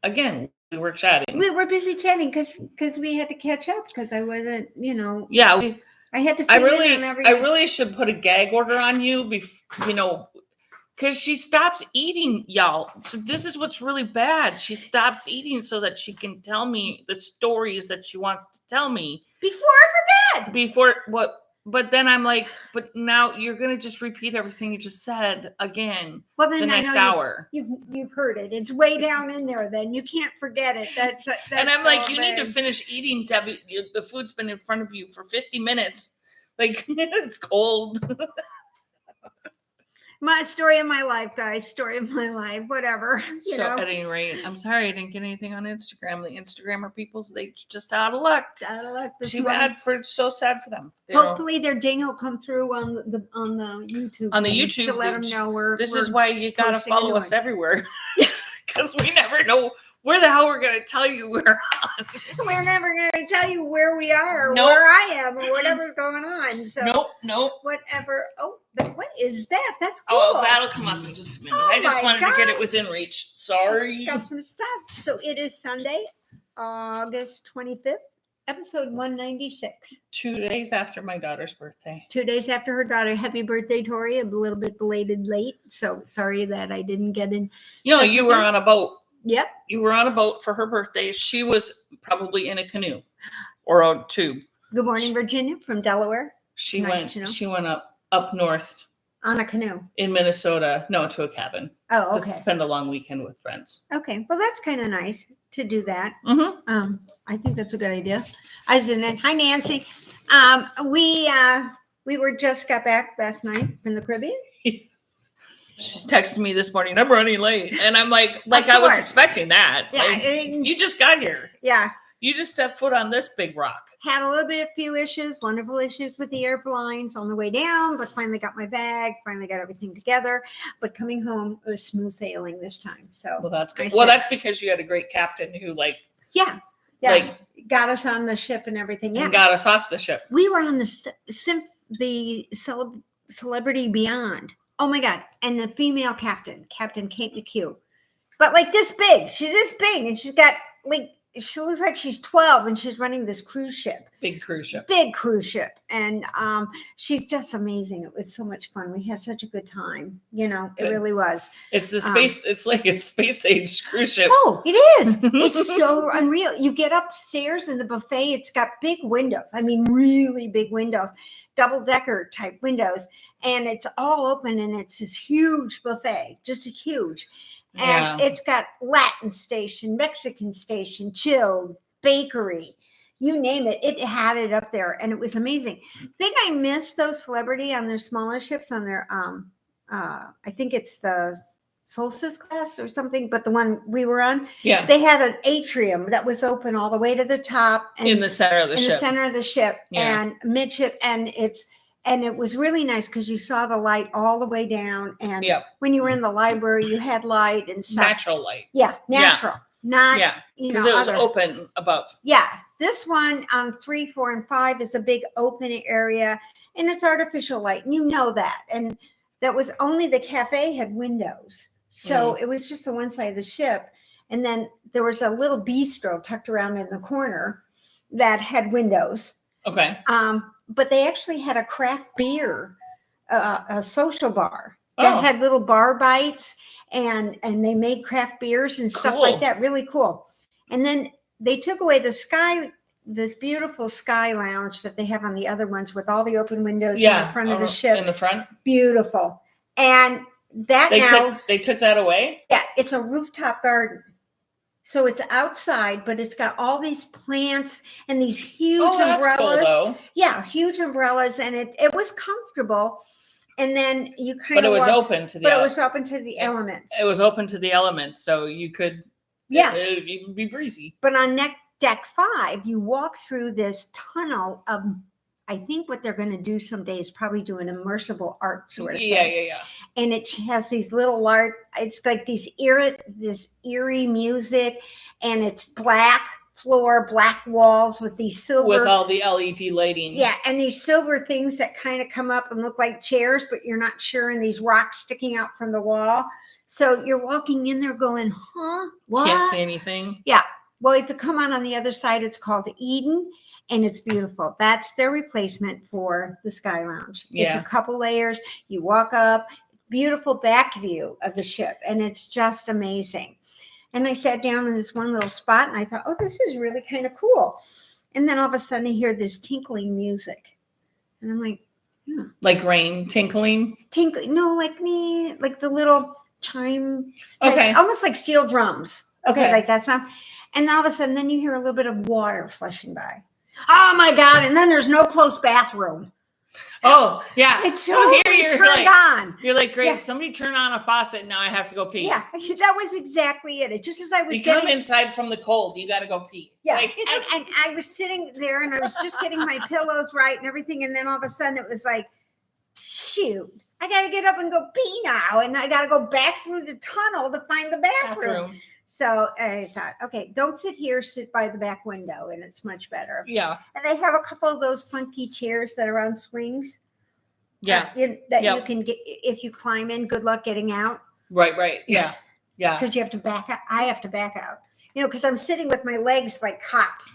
again, we were chatting. We were busy chatting because we had to catch up because I wasn't, Yeah, I had to. I really should put a gag order on you, because she stops eating, y'all. So this is what's really bad. She stops eating so that she can tell me the stories that she wants to tell me before I forget. But then I'm like, but now you're gonna just repeat everything you just said again. Well, then the next hour. You've heard it. It's way down in there. Then you can't forget it. That's and I'm like, you need to finish eating, Debbie. The food's been in front of you for 50 minutes. Like it's cold. My story of my life, guys. Story of my life. Whatever. At any rate, I'm sorry I didn't get anything on Instagram. The Instagrammer people, they just out of luck. Out of luck. So sad for them. Hopefully their ding will come through on the YouTube. On the YouTube to let them know we're. This is why you gotta follow us everywhere, because we never know where the hell we're gonna tell you we're on. We're never gonna tell you where we are, or where I am, or whatever's going on. So nope. Whatever. Oh, what is that? That's cool. Oh, that'll come up in just a minute. I just wanted to get it within reach. Sorry. Got some stuff. So it is Sunday, August 25th, episode 196. 2 days after my daughter's birthday. 2 days after her daughter. Happy birthday, Tori. A little bit belated late. So sorry that I didn't get in. You were on a boat. Yep. You were on a boat for her birthday. She was probably in a canoe or a tube. Good morning, Virginia from Delaware. She went up north. On a canoe. In Minnesota. No, to a cabin. Oh, okay. To spend a long weekend with friends. Okay. Well, that's kind of nice to do that. Mm-hmm. I think that's a good idea. I was in it. Hi, Nancy. We just got back last night from the Caribbean. She's texting me this morning, I'm running late. And I'm like I was expecting that. Yeah. You just got here. Yeah. You just stepped foot on this big rock. Had a few issues, wonderful issues with the airlines on the way down, but finally got my bag, finally got everything together. But coming home, it was smooth sailing this time. So well, that's good. That's because you had a great captain who got us on the ship and everything. Yeah. And got us off the ship. We were on the Celebrity Beyond. Oh my God. And the female captain, Captain Kate McHugh. But like this big. She's this big. And she's got she looks like she's 12 and she's running this cruise ship. Big cruise ship. And she's just amazing. It was so much fun. We had such a good time. It really was. It's the space. It's like a space age cruise ship. Oh, it is. It's so unreal. You get upstairs in the buffet. It's got big windows. I mean, really big windows, double-decker type windows. And it's all open and it's this huge buffet, just a huge. And it's got Latin station, Mexican station, chilled, bakery, you name it. It had it up there and it was amazing. I think I missed those Celebrity on their smaller ships on their, I think it's the Solstice class or something, but the one we were on, they had an atrium that was open all the way to the top. And in the center of the ship. In the center of the ship and midship. And it was really nice because you saw the light all the way down. And when you were in the library, you had light and stuff. Natural light. Yeah, natural. Not, because it was open above. Yeah. This one on 3, 4, and 5 is a big open area. And it's artificial light. And you know that. And that was only the cafe had windows. So it was just on one side of the ship. And then there was a little bistro tucked around in the corner that had windows. Okay. But they actually had a craft beer, a social bar that had little bar bites and they made craft beers and stuff like that. Really cool. And then they took away this beautiful sky lounge that they have on the other ones with all the open windows in the front of the ship. In the front. Beautiful. And they took that away? Yeah. It's a rooftop garden. So it's outside, but it's got all these plants and these huge umbrellas. Cool, though. Yeah, huge umbrellas, and it was comfortable. And then you kind of. But it was open to the. But it was open to the elements. It was open to the elements, so you could. Yeah, it would be breezy. But on deck 5, you walk through this tunnel of. I think what they're going to do someday is probably do an immersible art sort of thing. Yeah. And it has these little art. It's like this eerie music, and it's black floor, black walls with these silver. With all the LED lighting. Yeah, and these silver things that kind of come up and look like chairs, but you're not sure, and these rocks sticking out from the wall. So you're walking in there going, huh? What? Can't see anything. Yeah. Well, if you come on the other side, it's called Eden, and it's beautiful. That's their replacement for the Sky Lounge. It's a couple layers. You walk up, beautiful back view of the ship, and it's just amazing. And I sat down in this one little spot, and I thought, oh, this is really kind of cool. And then all of a sudden, I hear this tinkling music, and I'm like, yeah. Like rain tinkling? Tinkling? No, like the little chime, okay, almost like steel drums. Okay, like that sound. And all of a sudden, then you hear a little bit of water flushing by. Oh my God! And then there's no close bathroom. Oh yeah, it's so totally here you're turned on. You're like, great. Yeah. Somebody turn on a faucet. Now I have to go pee. Yeah, that was exactly it. It just as I was come inside from the cold, you got to go pee. Yeah, and I was sitting there, and I was just getting my pillows right and everything, and then all of a sudden it was like, shoot, I got to get up and go pee now, and I got to go back through the tunnel to find the bathroom. So I thought, okay, don't sit here, sit by the back window, and it's much better. Yeah. And they have a couple of those funky chairs that are on swings. Yeah. You can get, if you climb in, good luck getting out. Right. Yeah. Yeah. Because you have to back out. I have to back out, because I'm sitting with my legs like cocked.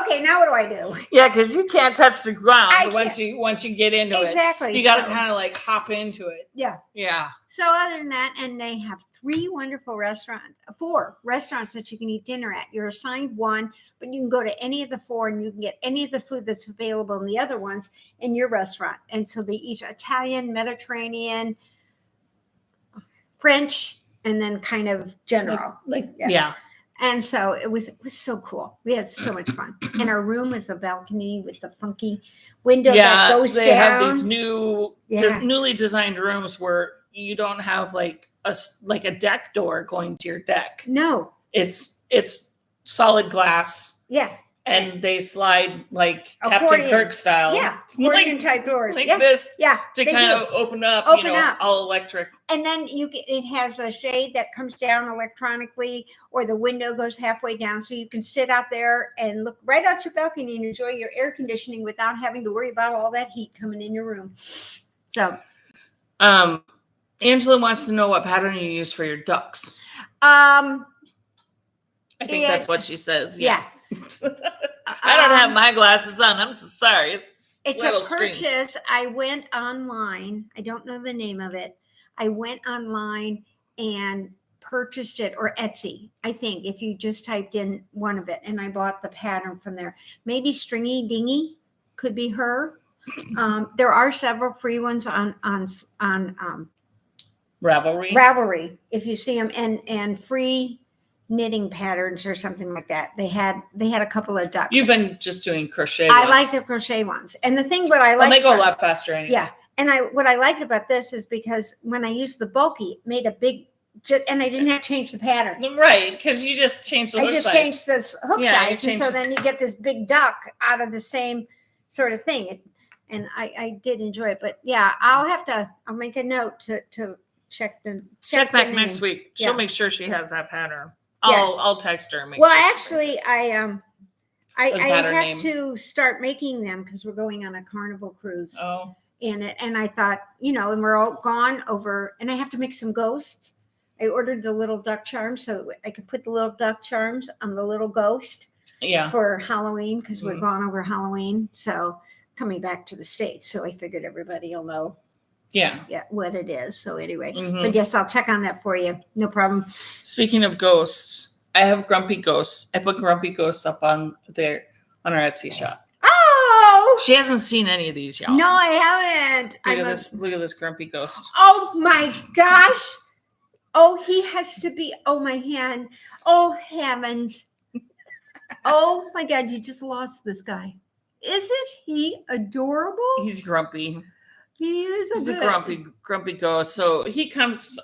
Okay, now what do I do? Yeah, because you can't touch the ground once you get into it. Exactly. You got to kind of like hop into it. Yeah. Yeah. So other than that, and they have 4 restaurants that you can eat dinner at. You're assigned one, but you can go to any of the 4 and you can get any of the food that's available in the other ones in your restaurant. And so they eat Italian, Mediterranean, French, and then kind of general. Yeah. And so it was so cool. We had so much fun. And our room was a balcony with the funky window that goes down. Yeah, they have these newly designed rooms where you don't have like a deck door going to your deck. No. It's solid glass. Yeah. And they slide like Captain Kirk style. Yeah. Accordion type doors. Like this. Yeah. To kind of open up, all electric. And then it has a shade that comes down electronically, or the window goes halfway down. So you can sit out there and look right out your balcony and enjoy your air conditioning without having to worry about all that heat coming in your room. So. Angela wants to know what pattern you use for your ducks. I think that's what she says. Yeah. I don't have my glasses on. I'm so sorry. It's a purchase. I went online. I don't know the name of it. I went online and purchased it, or Etsy, I think, if you just typed in one of it, and I bought the pattern from there. Maybe Stringy Dingy could be her. There are several free ones on Ravelry, if you see them, and free knitting patterns or something like that. They had a couple of ducks. You've been just doing crochet I ones. like the crochet ones. And the thing what I like, they go a lot faster anyway. Yeah. And what I liked about this is because when I used the bulky, it made a big, and I didn't have to change the pattern. Right, because you just changed the hook size. I just changed this hook size, and so then you get this big duck out of the same sort of thing. And I did enjoy it. But yeah, I'll make a note to check back next week. She'll make sure she has that pattern. I'll text her. And Actually, I have to start making them because we're going on a Carnival cruise. Oh. In it, and I thought, and we're all gone over, and I have to make some ghosts. I ordered the little duck charms so I could put the little duck charms on the little ghost. Yeah. For Halloween, because we're gone over Halloween. So coming back to the States, so I figured everybody will know. Yeah, what it is. So anyway, but yes, I'll check on that for you. No problem. Speaking of ghosts, I have Grumpy Ghosts. I put Grumpy Ghosts up on our Etsy shop. Oh, she hasn't seen any of these, y'all. No, I haven't. Look at this Grumpy Ghost. Oh my gosh. Oh, he has to be. Oh, my hand. Oh, heavens. Oh my God, you just lost this guy. Isn't he adorable? He's grumpy. He is. He's a grumpy ghost. So he comes.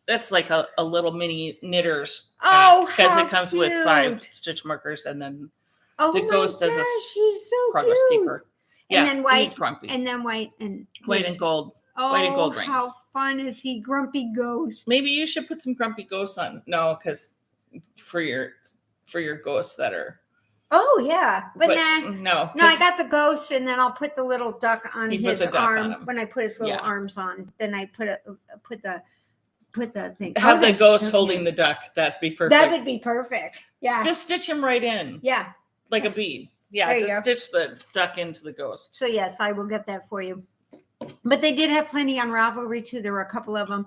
That's like a little mini knitter's. Because it comes with 5 stitch markers, and then the ghost is a progress keeper. Yeah, and then white, he's grumpy. And then white and gold. Oh, white and gold rings. How fun is he, Grumpy Ghost? Maybe you should put some Grumpy Ghosts on. No, because for your ghosts that are. Oh yeah, but no. I got the ghost, and then I'll put the little duck on his arm. When I put his little arms on, then I put the put that thing. Have the that's ghost so holding cute. the duck. That'd be perfect. That would be perfect. Yeah. Just stitch him right in. Yeah. Like a bead. Yeah, There you just go. stitch the duck into the ghost. So yes, I will get that for you. But they did have plenty on Ravelry too. There were a couple of them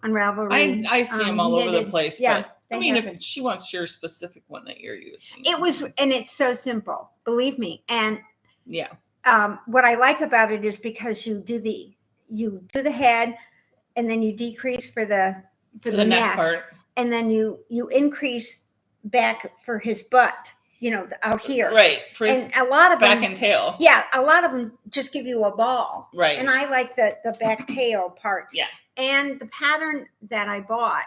on Ravelry. I see them all over the knitted. place. Yeah, But I they mean, have if it. she wants your specific one that you're using. It was, and it's so simple, believe me. And yeah. What I like about it is because you do the head, and then you decrease for the neck part. and then you increase back for his butt, out here. Right. For his And a lot of back them, and tail. yeah, a lot of them just give you a ball. Right. And I like the back tail part. Yeah. And the pattern that I bought,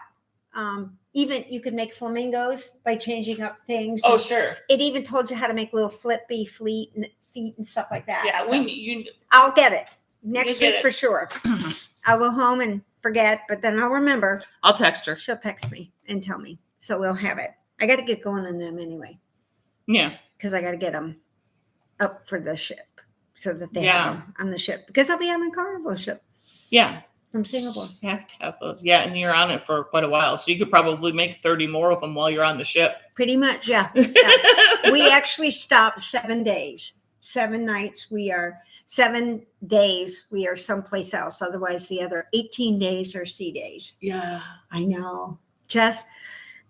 even you could make flamingos by changing up things. Oh, And sure. it even told you how to make little flippy feet and stuff like that. Yeah, So I'll get it next week for sure. I'll go home and forget, but then I'll remember. I'll text her. She'll text me and tell me. So we'll have it. I got to get going on them anyway. Yeah. Because I got to get them up for the ship so that they Yeah. have them on the ship. Because I'll be on the Carnival ship Yeah. from Singapore. You have to have those. Yeah, and you're on it for quite a while. So you could probably make 30 more of them while you're on the ship. Pretty much, yeah. Yeah. We actually stopped 7 days. 7 nights. 7 days we are someplace else. Otherwise, the other 18 days are sea days. Yeah. I know.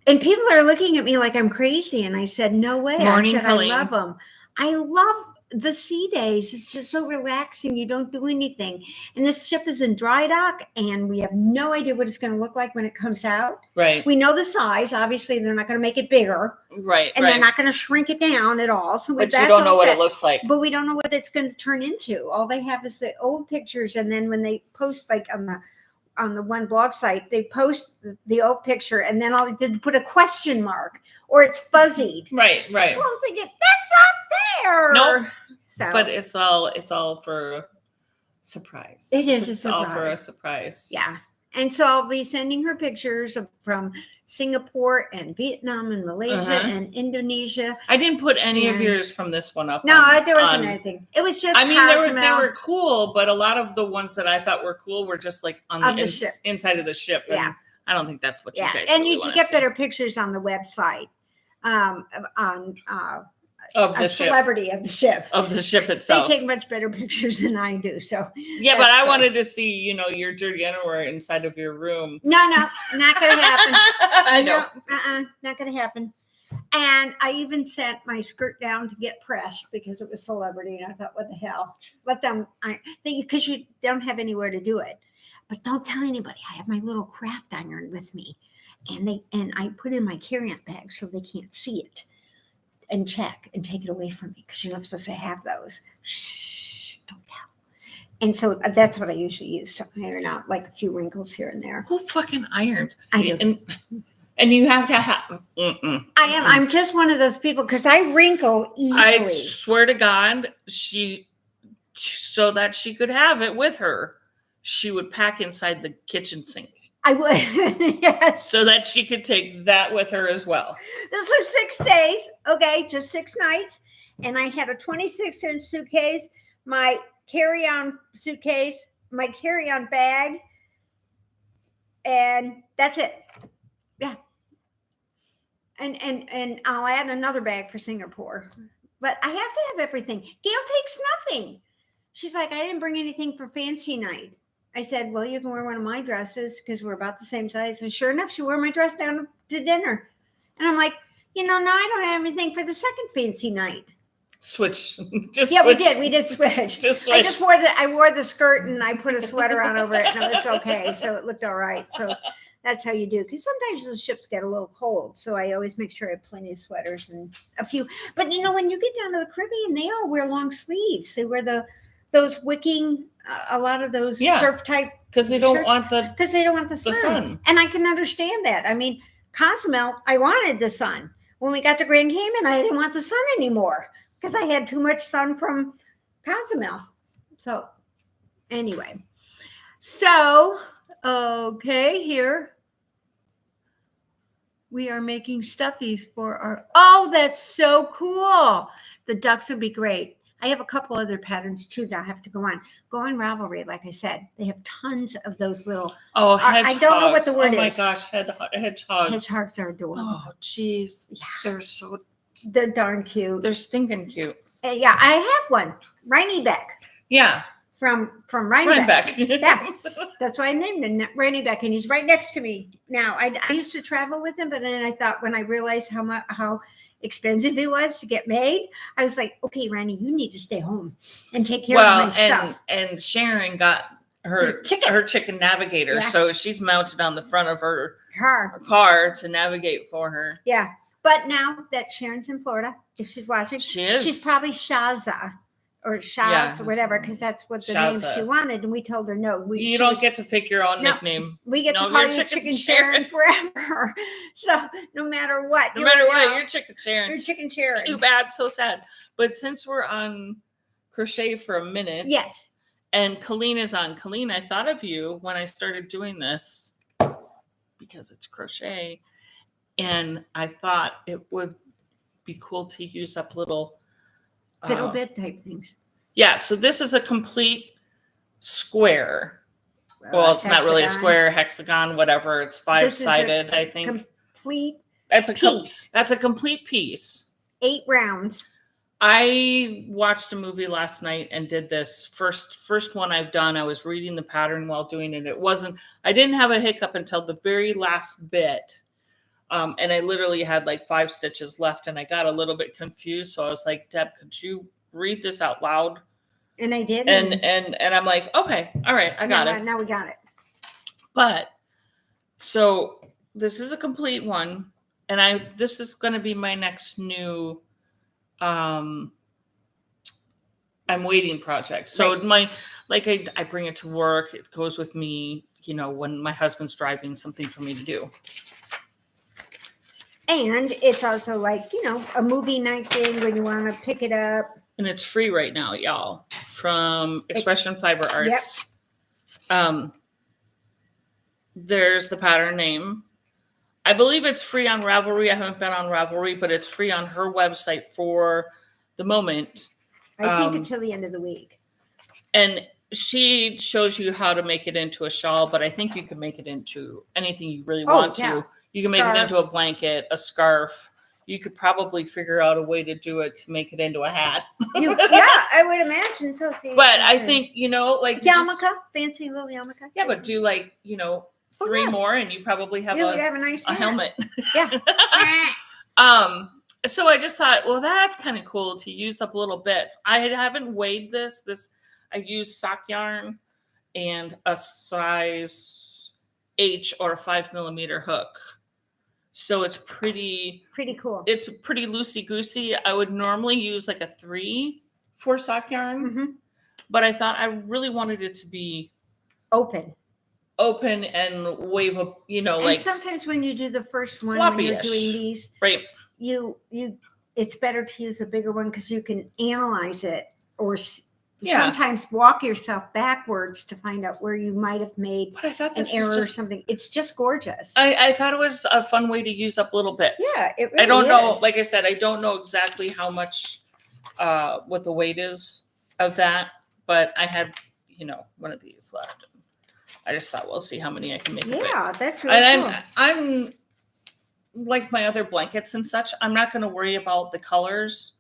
And people are looking at me like I'm crazy. And I said, no way. Morning, I said, Colleen. I love them. I love the sea days. It's just so relaxing. You don't do anything. And this ship is in dry dock, and we have no idea what it's going to look like when it comes out. Right. We know the size. Obviously, they're not going to make it bigger. Right. And they're not going to shrink it down at all. So but you don't know what it looks like. But we don't know what it's going to turn into. All they have is the old pictures. And then when they post, like on the one blog site, they post the old picture, and then all they did put a question mark, or it's fuzzied. Right. So I'm thinking, that's not fair. Nope. So, But it's all for a surprise. It is a It's all for a surprise. surprise. yeah. And so I'll be sending her pictures from Singapore and Vietnam and Malaysia and Indonesia. I didn't put any of And- yours from this one up. No, there wasn't anything. It was just I mean, they Cozumel. were cool, but a lot of the ones that I thought were cool were just like on the ship. inside of the ship. And Yeah. I don't think that's what you guys And really you wanna get see. better pictures on the website on of a the ship. celebrity of the ship. Of the ship They itself. take much better pictures than I do. So Yeah, but that's I good. wanted to see, your dirty underwear inside of your room. no, not going to happen. I know. No, not going to happen. And I even sent my skirt down to get pressed because it was celebrity. And I thought, what the hell? Let them, because you don't have anywhere to do it. But don't tell anybody. I have my little craft iron with me. And I put in my carry-on bag so they can't see it. And check and take it away from me because you're not supposed to have those. Shh, don't tell. And so that's what I usually use to iron out like a few wrinkles here and there. Who fucking irons? I do. And you have to have. I'm just one of those people because I wrinkle easily. I swear to God, so that she could have it with her, she would pack inside the kitchen sink. I would, yes. So that she could take that with her as well. This was 6 days, okay, just 6 nights. And I had a 26-inch suitcase, my carry-on suitcase, my carry-on bag, and that's it. Yeah. And I'll add another bag for Singapore. But I have to have everything. Gail takes nothing. She's like, I didn't bring anything for fancy night. I said, well, you can wear one of my dresses because we're about the same size. And sure enough, she wore my dress down to dinner. And I'm like, no, I don't have anything for the second fancy night. Switch. We switch. did. We did switch. Just switch. I wore the skirt and I put a sweater on over it and it was okay. So it looked all right. So that's how you do. Because sometimes the ships get a little cold. So I always make sure I have plenty of sweaters and a few. But when you get down to the Caribbean, they all wear long sleeves. They wear those wicking, a lot of those surf type. Because they don't want the sun. And I can understand that. I mean, Cozumel, I wanted the sun. When we got to Grand Cayman, I didn't want the sun anymore because I had too much sun from Cozumel. So anyway, okay, here we are making stuffies for that's so cool. The ducks would be great. I have a couple other patterns too that I have to go on. Go on Ravelry, like I said. They have tons of those little hedgehogs. I don't know what the word Oh my is. gosh, hedgehogs. Hedgehogs are adorable. Oh, jeez. Yeah. They're They're darn cute. they're stinking cute. Yeah, I have one. Rhinebeck. Yeah. From Rhinebeck. Rhinebeck. Yeah. That's why I named him Rhinebeck, and he's right next to me now. I used to travel with him, but then I thought when I realized how expensive it was to get made, I was like, okay, Randy, you need to stay home and take care of my stuff. And Sharon got her chicken navigator, Yeah. so she's mounted on the front of her car to navigate for her. Yeah, but now that Sharon's in Florida, if she's watching, she is. She's probably Shaza or Shaz or whatever, because that's what the name she wanted, and we told her no. You don't get to pick your own nickname. We get to call you Chicken Sharon forever. So no matter what, you're Chicken Sharon. You're Chicken Sharon. Too bad, so sad. But since we're on crochet for a minute, yes, and Colleen is on. Colleen, I thought of you when I started doing this because it's crochet, and I thought it would be cool to use up little fiddle bit type things. Yeah, so this is a complete square. Well, it's not really a square, hexagon, whatever. It's 5-sided, I think. Complete. That's a piece. That's a complete piece. 8 rounds. I watched a movie last night and did this first one I've done. I was reading the pattern while doing it. I didn't have a hiccup until the very last bit. And I literally had like 5 stitches left, and I got a little bit confused. So I was like, Deb, could you read this out loud? And I did. And I'm like, okay, all right, I got it. Now we got it. But so this is a complete one, and this is going to be my next new I'm waiting project. So right. I bring it to work. It goes with me, when my husband's driving, something for me to do. And it's also a movie night thing when you want to pick it up. And it's free right now, y'all, from Expression Fiber Arts. Yep. There's the pattern name. I believe it's free on Ravelry. I haven't been on Ravelry, but it's free on her website for the moment. I think until the end of the week. And she shows you how to make it into a shawl, but I think you can make it into anything you really want to. You can make it into a blanket, a scarf. You could probably figure out a way to do it to make it into a hat. I would imagine so. But I think, yarmulke, fancy little yarmulke. Yeah, but do 3 more, and you probably have a nice helmet. Yeah. So I just thought, well, that's kind of cool to use up little bits. I haven't weighed this. I used sock yarn and a size H or a 5mm hook. So it's pretty cool. It's pretty loosey-goosey. I would normally use a 3 for sock yarn, but I thought I really wanted it to be open and wave up, and sometimes when you do the first one, when you're doing these, right? It's better to use a bigger one because you can analyze it or sometimes walk yourself backwards to find out where you might have made an error or something. It's just gorgeous. I thought it was a fun way to use up little bits. Yeah, it really I don't know. Like I said, I don't know exactly how much, what the weight is of that, but I had, one of these left. I just thought, we'll see how many I can make. Yeah, that's really cool. I'm like my other blankets and such. I'm not going to worry about the colors.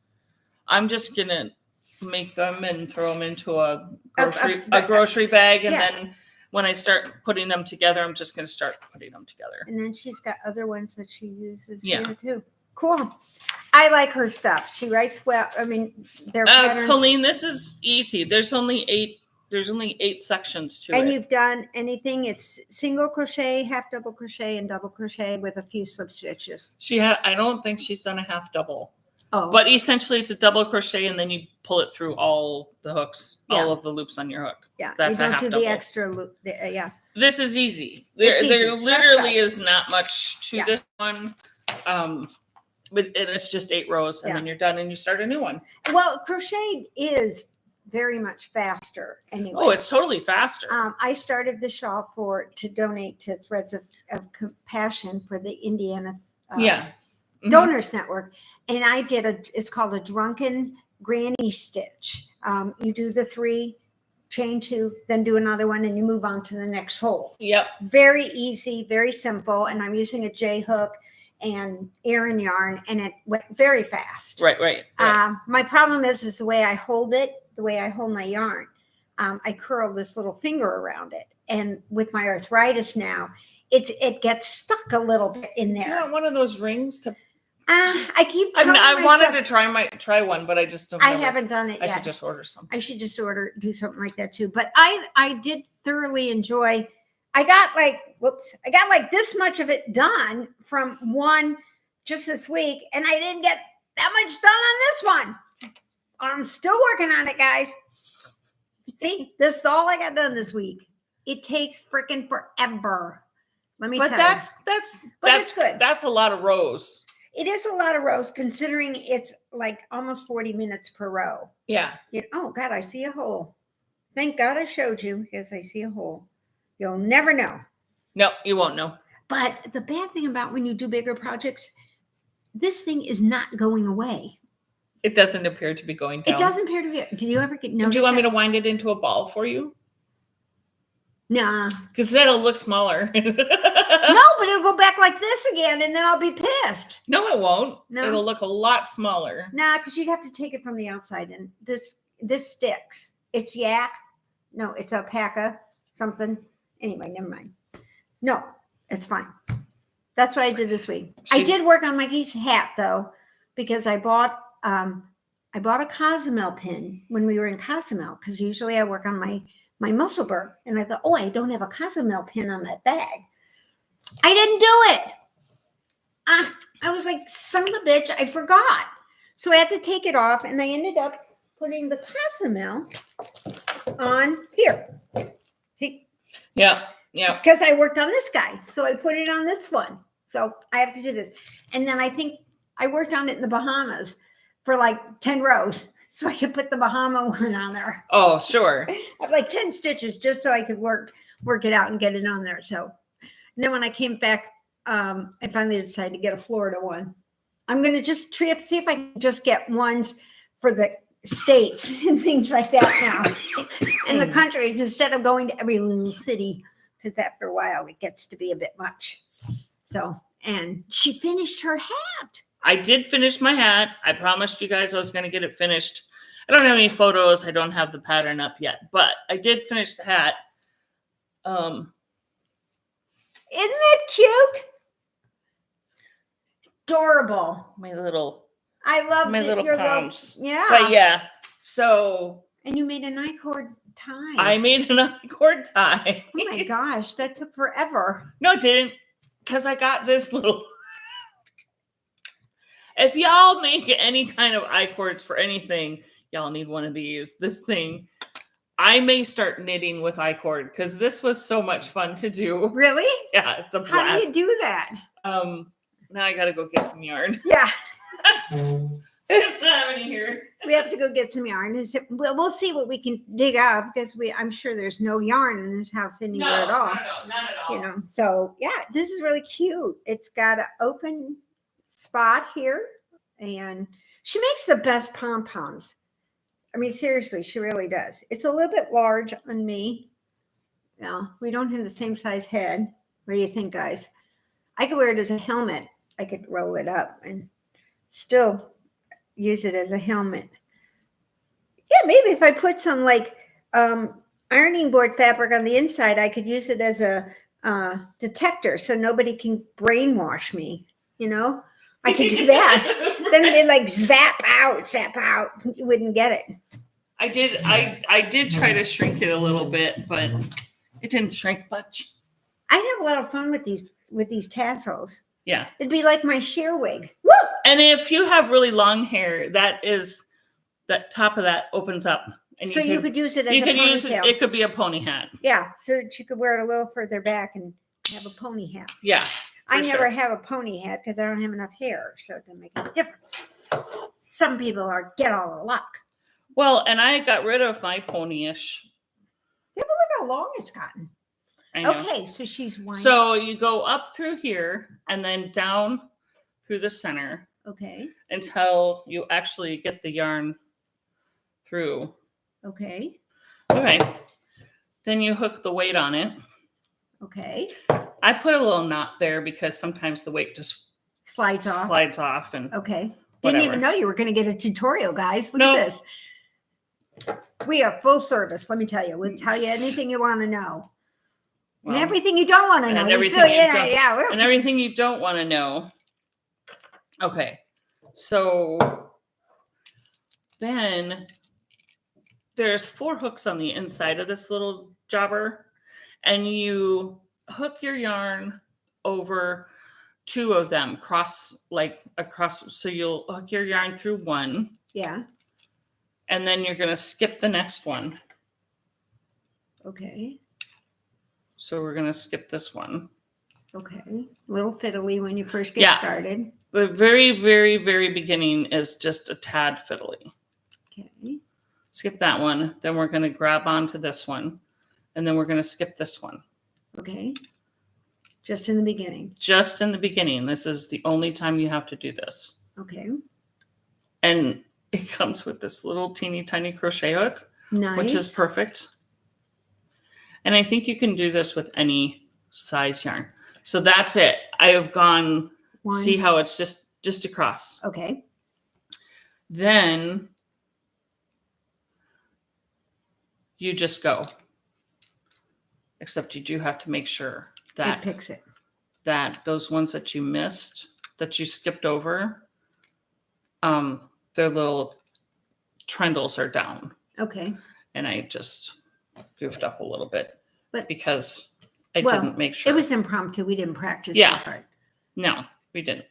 I'm just going to make them and throw them into a grocery bag. And then when I start putting them together, I'm just going to start putting them together. And then she's got other ones that she uses here too. Cool. I like her stuff. She writes well. I mean, they're patterns. Colleen, this is easy. There's only 8 sections to it. And you've done anything? It's single crochet, half double crochet, and double crochet with a few slip stitches. I don't think she's done a half double. Oh. But essentially it's a double crochet, and then you pull it through all the hooks, all of the loops on your hook. Yeah. That's you don't a half do double. the extra loop. This is easy. It's easy. There literally is not much to this one. But it's just 8 rows, and then you're done and you start a new one. Well, crochet is very much faster anyway. Oh, it's totally faster. I started the shawl to donate to Threads of Compassion for the Indiana Donors Network. And I did it's called a drunken granny stitch. You do the 3, chain 2, then do another one, and you move on to the next hole. Yep. Very easy, very simple. And I'm using a J hook and Aran yarn, and it went very fast. Right. My problem is the way I hold it, the way I hold my yarn. I curl this little finger around it, and with my arthritis now, it gets stuck a little bit in Do you there. want one of those rings to? I keep telling I myself, wanted to try one, but I just don't. I haven't done it I yet. should just order some. I should just do something like that too. But I did thoroughly enjoy. I got like this much of it done from one just this week, and I didn't get that much done on this one. I'm still working on it, guys. See, this is all I got done this week. It takes freaking forever. Let me tell you. But that's good. That's a lot of rows. It is a lot of rows, considering it's like almost 40 minutes per row. Yeah. Oh, God, I see a hole. Thank God I showed you, because I see a hole. You'll never know. No, you won't know. But the bad thing about when you do bigger projects, this thing is not going away. It doesn't appear to be going down. It doesn't appear to be. Do you ever get noticed? Do you want me to wind it into a ball for you? Nah. Because that'll look smaller. No, but it'll go back like this again, and then I'll be pissed. No, it won't. No. It'll look a lot smaller. Nah, because you'd have to take it from the outside, and this sticks. It's yak. No, it's alpaca something. Anyway, never mind. No, it's fine. That's what I did this week. I did work on Mikey's hat though, because I bought a Cozumel pin when we were in Cozumel, because usually I work on my Musselburgh, and I thought, oh, I don't have a Cozumel pin on that bag. I didn't do it. I was like, son of a bitch, I forgot. So I had to take it off, and I ended up putting the Cozumel on here. See? Yeah. Because I worked on this guy, so I put it on this one. So I have to do this. And then I think I worked on it in the Bahamas for like 10 rows, so I could put the Bahama one on there. Oh, sure. I have like 10 stitches just so I could work it out and get it on there. So, and then when I came back, I finally decided to get a Florida one. I'm going to just see if I can just get ones for the states and things like that now in the countries, instead of going to every little city, because after a while it gets to be a bit much. So, and she finished her hat. I did finish my hat. I promised you guys I was going to get it finished. I don't have any photos. I don't have the pattern up yet, but I did finish the hat. Isn't it cute? Adorable. I love my little palms. Yeah. But yeah, so. And you made an I-cord tie. I made an I-cord tie. Oh my gosh, that took forever. No, it didn't. Because I got this little. If y'all make any kind of I-cords for anything, y'all need one of these. This thing, I may start knitting with I-cord, because this was so much fun to do. Really? Yeah, it's a blast. How do you do that? Now I gotta go get some yarn. Yeah. I don't have any here. We have to go get some yarn. We'll see what we can dig up, because I'm sure there's no yarn in this house anywhere at all. No, not at all. So yeah, this is really cute. It's got an open spot here, and she makes the best pom-poms. I mean, seriously, she really does. It's a little bit large on me. No, we don't have the same size head. What do you think, guys? I could wear it as a helmet. I could roll it up and still use it as a helmet. Yeah, maybe if I put some like ironing board fabric on the inside, I could use it as a detector, so nobody can brainwash me. I could do that. Then it'd like zap out. You wouldn't get it. I did try to shrink it a little bit, but it didn't shrink much. I have a lot of fun with these tassels. Yeah. It'd be like my sheer wig. Woo! And if you have really long hair, that top of that opens up. And so you could use it as you a could ponytail. use it. It could be a pony hat. Yeah, so you could wear it a little further back and have a pony hat. Yeah. I never have a pony hat because I don't have enough hair, so it doesn't make any difference. Some people get all the luck. Well, and I got rid of my ponyish. Yeah, but look how long it's gotten. I know. Okay, so she's winding. So you go up through here and then down through the center. Okay. Until you actually get the yarn through. Okay. Okay. Then you hook the weight on it. Okay. I put a little knot there because sometimes the weight just Slides off. and Okay. whatever. Didn't even know you were going to get a tutorial, guys. Look Nope. at this. We are full service. Let me tell you. We'll tell you anything you want to know. Well, and everything you don't want to know. and We everything fill you you in. don't- Yeah. and everything you don't want to know. Okay. So then there's 4 hooks on the inside of this little jobber, and you hook your yarn over 2 of them across. So you'll hook your yarn through one, Yeah. and then you're going to skip the next one. Okay. So we're going to skip this one. Okay. A little fiddly when you first get started. The very, very, very beginning is just a tad fiddly. Okay. Skip that one. Then we're going to grab onto this one. And then we're going to skip this one. Okay. Just in the beginning. Just in the beginning. This is the only time you have to do this. Okay. And it comes with this little teeny tiny crochet hook, Nice. which is perfect. And I think you can do this with any size yarn. So that's it. I have gone, see how it's just across. Okay. Then you just go. Except you do have to make sure that it picks it. That those ones that you missed, that you skipped over, their little trundles are down. Okay. And I just goofed up a little bit, but because I didn't make sure. It was impromptu. We didn't practice that part. No, we didn't.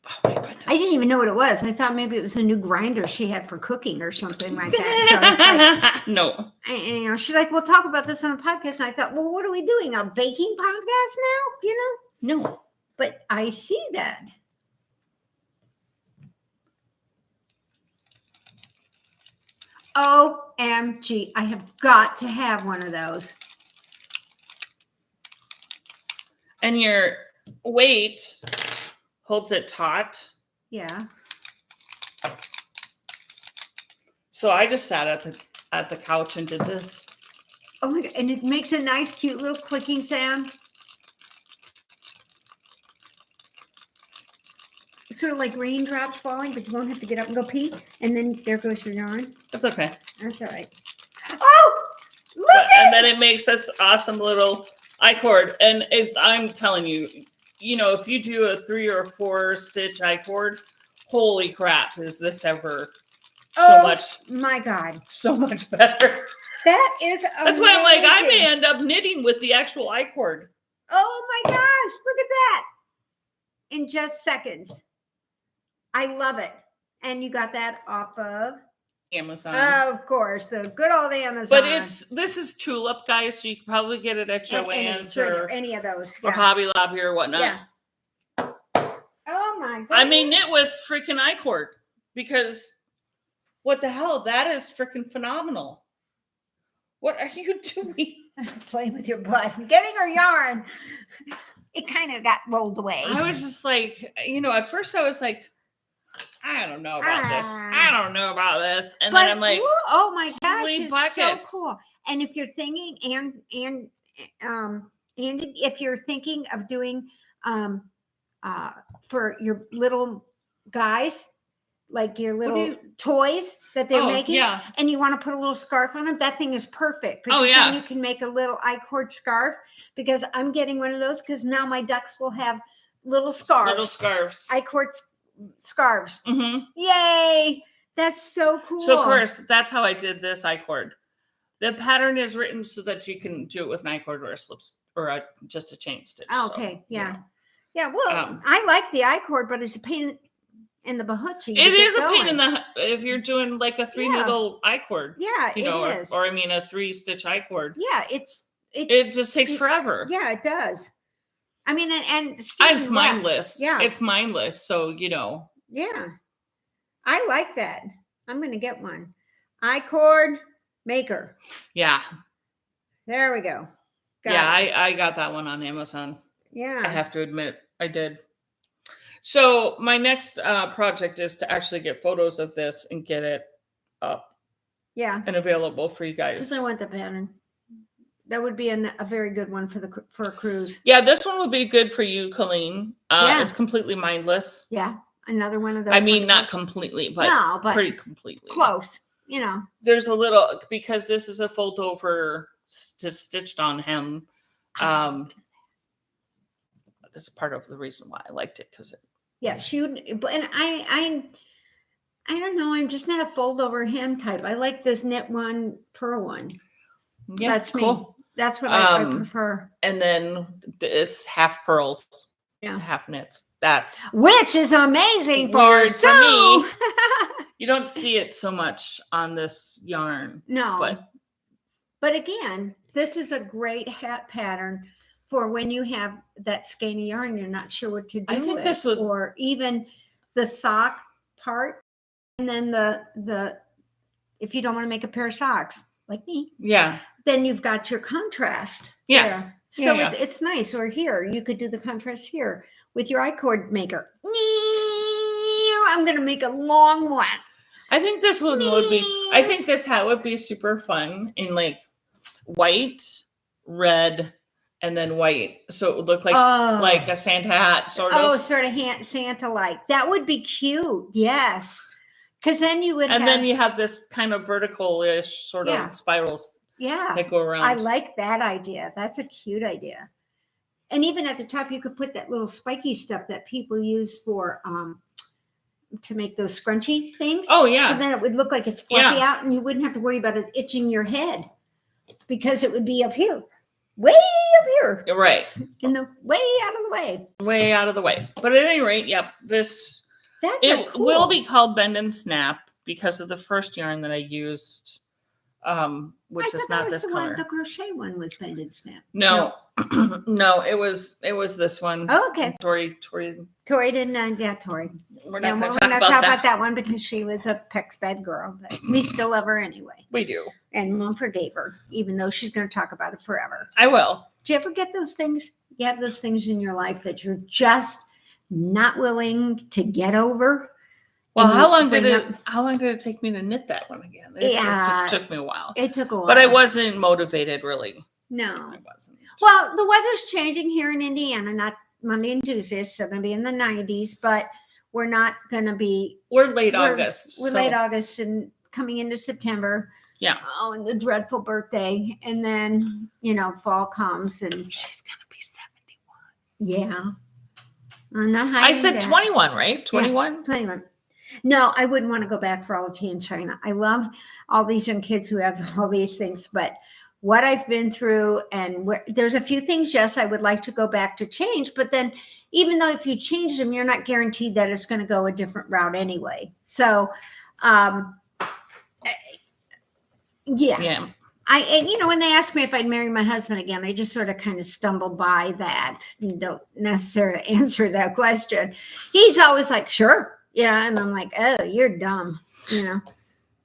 Oh my goodness. I didn't even know what it was. I thought maybe it was a new grinder she had for cooking or something like that. So I was like, no. And, she's like, we'll talk about this on the podcast. And I thought, well, what are we doing? A baking podcast now? No. But I see that. OMG. I have got to have one of those. And your weight holds it taut. Yeah. So I just sat at the couch and did this. Oh my God. And it makes a nice, cute little clicking sound. It's sort of like raindrops falling, but you won't have to get up and go pee. And then there goes your yarn. That's okay. That's all right. Oh, look at And then it makes this awesome little I-cord. And I'm telling you, if you do a 3 or 4 stitch I-cord, holy crap, is this ever my God. So much better. That is amazing. That's why I'm like, I may end up knitting with the actual I-cord. Oh my gosh, look at that. In just seconds. I love it. And you got that off of Amazon. Of course, the good old Amazon. But this is Tulip, guys, so you can probably get it at Joann's or any of those. Or Hobby Lobby or whatnot. Yeah. Oh my God. I may knit with freaking I-cord, because what the hell? That is freaking phenomenal. What are you doing? Playing with your butt. Getting her yarn. It kind of got rolled away. I was just like, at first I was like, I don't know about this. I don't know about this. And then I'm like, oh my gosh, holy it's buckets. so cool. And if you're thinking, and if you're thinking of doing for your little guys, like your little toys that they're making, and you want to put a little scarf on them, that thing is perfect. Because then you can make a little I-cord scarf, because I'm getting one of those because now my ducks will have little scarves. Little scarves. I-cord scarves. Mm-hmm. Yay! That's so cool. So of course, that's how I did this I-cord. The pattern is written so that you can do it with an I-cord or a slips or just a chain stitch. Okay, so, yeah. Well, I like the I-cord, but it's a pain in the bahutchi. It is a pain in the if you're doing like a 3 needle I-cord. Yeah, it is. Or I mean a 3 stitch I-cord. Yeah, it just takes forever. Yeah, it does. I mean, and it's mindless. Yeah, it's mindless. So Yeah, I like that. I'm going to get one. I-cord maker. Yeah. There we go. I got that one on Amazon. Yeah. I have to admit, I did. So my next project is to actually get photos of this and get it up Yeah. and available for you guys. Because I want the pattern. That would be a very good one for a cruise. Yeah, this one would be good for you, Colleen. Yeah. It's completely mindless. Yeah. Another one of those. I mean, not wonderfuls. completely, but, No, but pretty completely. close. You know. There's a little, because this is a fold over stitched on hem. That's part of the reason why I liked it, because Yeah, she would, and I don't know. I'm just not a fold over hem type. I like this knit one, purl one. yeah, That's cool. me. That's what I prefer. And then it's half pearls, Yeah, half knits. That's which is amazing weird for for me. me. You don't see it so much on this yarn. No, but again, this is a great hat pattern for when you have that skeiny yarn, you're not sure what to do. I think with, this would, or even the sock part, and then the if you don't want to make a pair of socks like me, yeah, then you've got your contrast. Yeah. there. So Yeah. it's nice. Or here, you could do the contrast here with your I-cord maker. I'm going to make a long one. I think this one would be. I think this hat would be super fun in like white, red, and then white, so it would look like a Santa hat, sort of. Oh, sort of Santa-like. That would be cute. Yes, because then you would. And then you have this kind of vertical-ish sort of spirals. Yeah, that go around. I like that idea. That's a cute idea. And even at the top, you could put that little spiky stuff that people use for to make those scrunchy things. Oh yeah. So then it would look like it's fluffy out, and you wouldn't have to worry about it itching your head, because it would be up here, way up here. You're right. In the way out of the way. Way out of the way. But at any rate, yep, this Cool. will be called Bend and Snap because of the first yarn that I used, which is not this color. The crochet one was Bend and Snap. No, no, it was this one. Oh, okay. Tori didn't. Yeah, Tori. We're not going to talk talk about that one because she was a Peck's bad girl, but we still love her anyway. We do. And Mom forgave her, even though she's going to talk about it forever. I will. Do you ever get those things? You have those things in your life that you're just not willing to get over? Well, how long did it take me to knit that one again? It took me a while. It took a while. But I wasn't motivated, really. No. I wasn't. Well, the weather's changing here in Indiana, not Monday and Tuesday. It's still going to be in the 90s, but we're not going to be. We're late August. We're late August and coming into September. Yeah. Oh, and the dreadful birthday. And then, fall comes and. She's going to be 71. Yeah. I'm not hiding I said that. 21, right? 21? Yeah, 21. No, I wouldn't want to go back for all of tea in China. I love all these young kids who have all these things, but what I've been through, and there's a few things, yes, I would like to go back to change, but then even though if you change them, you're not guaranteed that it's going to go a different route anyway. So, yeah. When they asked me if I'd marry my husband again, I just sort of kind of stumbled by that and don't necessarily answer that question. He's always like, sure. Yeah. And I'm like, oh, you're dumb.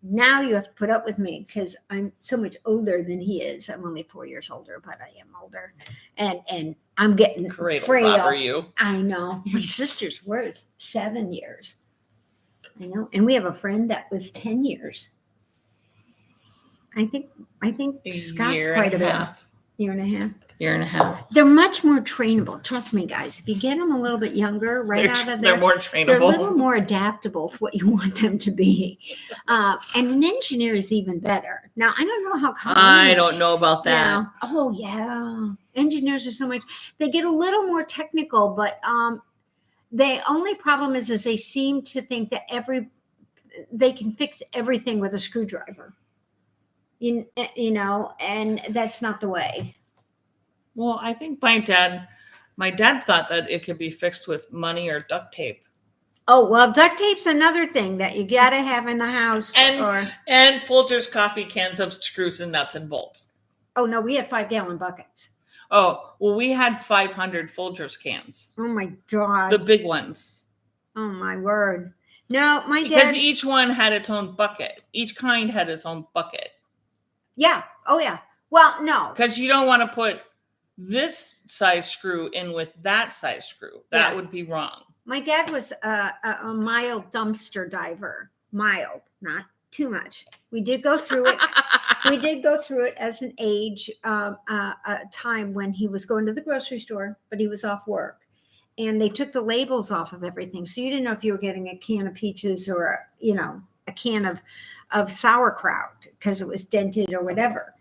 Now you have to put up with me because I'm so much older than he is. I'm only 4 years older, but I am older. And I'm getting frail. You. I know. My sister's worse, 7 years. I know. And we have a friend that was 10 years. I think Scott's quite a bit. Year and a half. Year and a half. They're much more trainable. Trust me, guys. If you get them a little bit younger, out of there, they're more trainable. They're a little more adaptable to what you want them to be. And an engineer is even better. Now, I don't know how common. I don't know about that. Yeah. Oh, yeah. Engineers are so much. They get a little more technical, but the only problem is they seem to think that they can fix everything with a screwdriver. And that's not the way. Well, I think my dad thought that it could be fixed with money or duct tape. Oh, well, duct tape's another thing that you got to have in the house. And Folgers coffee cans of screws and nuts and bolts. Oh, no, we had 5-gallon buckets. Oh, well, we had 500 Folgers cans. Oh, my God. The big ones. Oh, my word. No, my dad. Because each one had its own bucket. Each kind had its own bucket. Yeah. Oh, yeah. Well, no. Because you don't want to put this size screw in with that size screw. That would be wrong. My dad was a mild dumpster diver. Mild, not too much. We did go through it. We did go through it as an age, a time when he was going to the grocery store, but he was off work. And they took the labels off of everything. So you didn't know if you were getting a can of peaches or, a can of sauerkraut because it was dented or whatever.